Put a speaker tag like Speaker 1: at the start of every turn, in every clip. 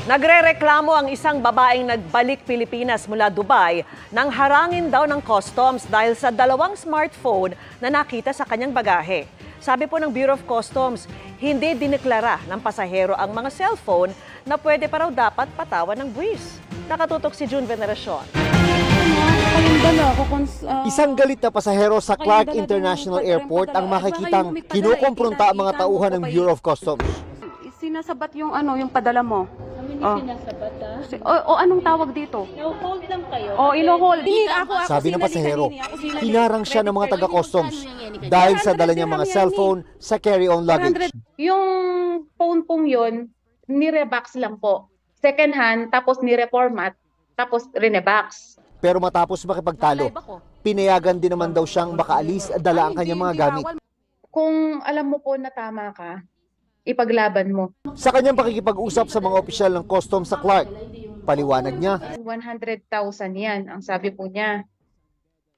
Speaker 1: Nagrereklamo ang isang babaeng nagbalik Pilipinas mula Dubai nang harangin daw ng customs dahil sa dalawang smartphone na nakita sa kanyang bagahe. Sabi po ng Bureau of Customs, hindi dineklara ng pasahero ang mga cellphone na pwede pa raw dapat patawan ng buwis. Nakatutok si June Veneracion.
Speaker 2: Isang galit na pasahero sa Clark International Airport ang makikitang kinukumpronta ang mga tauhan ng Bureau of Customs.
Speaker 3: Sinasabat yung yung padala mo.
Speaker 4: Sinasabat
Speaker 3: Anong tawag dito?
Speaker 4: No-hold lang kayo.
Speaker 3: Ino-hold.
Speaker 2: Sabi ng pasahero, hinarang siya ng mga taga-customs dahil sa dala niyang mga cellphone sa carry-on luggage.
Speaker 5: Yung phone pong yun, nire-box lang po. Second hand, tapos nire-format, tapos rine-box.
Speaker 2: Pero matapos makipagtalo, pinayagan din naman daw siyang makaalis at dala ang kanyang mga gamit.
Speaker 5: Kung alam mo po na tama ka, ipaglaban mo.
Speaker 2: Sa kanyang pakikipag-usap sa mga opisyal ng customs sa Clark, paliwanag niya,
Speaker 5: 100,000 yan, ang sabi po niya.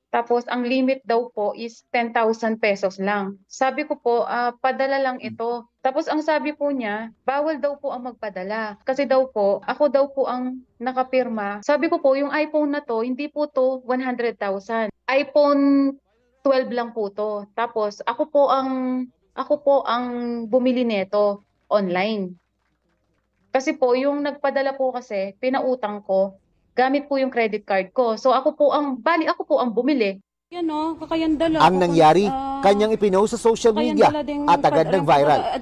Speaker 5: Tapos ang limit daw po is 10,000 pesos lang. Sabi ko po, padala lang ito. Tapos ang sabi po niya, bawal daw po ang magpadala. Kasi daw po, ako daw po ang nakapirma. Sabi ko po, yung iPhone na to, hindi po to 100,000. iPhone 12 lang po to. Tapos ako po ang bumili nito online. Kasi po, yung nagpadala po kasi, pinautang ko, gamit po yung credit card ko. So ako po ang bumili.
Speaker 2: Ang nangyari, kanyang ipinost sa social media at agad nag-viral.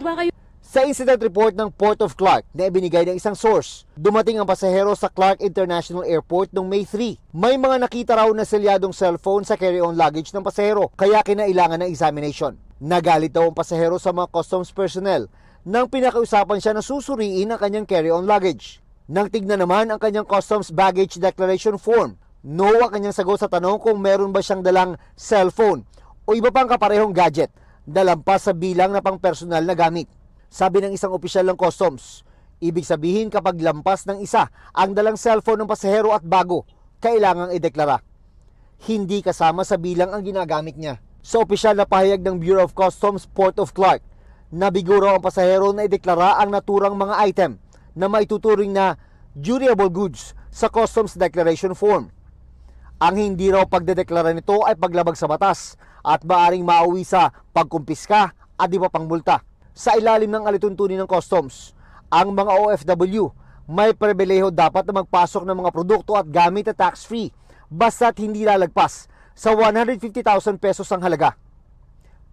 Speaker 2: Sa incident report ng Port of Clark na ibinigay ng isang source, dumating ang pasahero sa Clark International Airport noong May 3. May mga nakita raw na selyadong cellphone sa carry-on luggage ng pasahero, kaya kinailangan ng examination. Nagalit daw ang pasahero sa mga customs personnel nang pinakiusapan siya na susuriin ang kanyang carry-on luggage. Nang tignan naman ang kanyang customs baggage declaration form, no ang kanyang sagot sa tanong kung meron ba siyang dalang cellphone o iba pang kaparehong gadget na lampas sa bilang na pang personal na gamit. Sabi ng isang opisyal ng customs, ibig sabihin kapag lampas ng isa ang dalang cellphone ng pasahero at bago, kailangang ideklara. Hindi kasama sa bilang ang ginagamit niya. Sa opisyal na pahayag ng Bureau of Customs Port of Clark, nabigo raw ang pasahero na ideklara ang naturang mga item na maituturing na durable goods sa customs declaration form. Ang hindi raw pagdedeklara nito ay paglabag sa batas at maaring mauwi sa pagkumpiska at iba pang multa. Sa ilalim ng alituntunin ng customs, ang mga OFW may pribileho dapat na magpasok ng mga produkto at gamit na tax-free basta't hindi lalagpas sa 150,000 pesos ang halaga.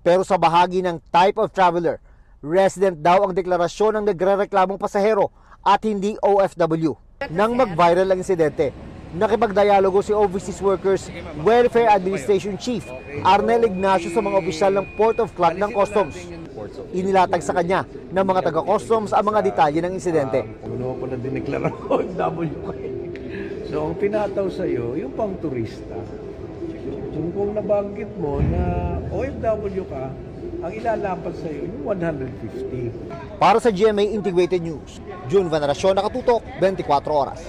Speaker 2: Pero sa bahagi ng type of traveler, resident daw ang deklarasyon ng nagrereklamong pasahero at hindi OFW. Nang mag-viral ang insidente, nakipagdialogo si Overseas Workers Welfare Administration Chief Arnel Ignacio sa mga opisyal ng Port of Clark ng Customs. Inilatag sa kanya ng mga taga-customs ang mga detalye ng insidente.
Speaker 6: Ano ko na dineklara OFW kayo. So ang pinataw sa iyo, yung pang turista. Kung nabanggit mo na OFW ka, ang ilalapat sa iyo yung 150.
Speaker 2: Para sa GMA Integrated News, June Veneracion, nakatutok, 24 oras.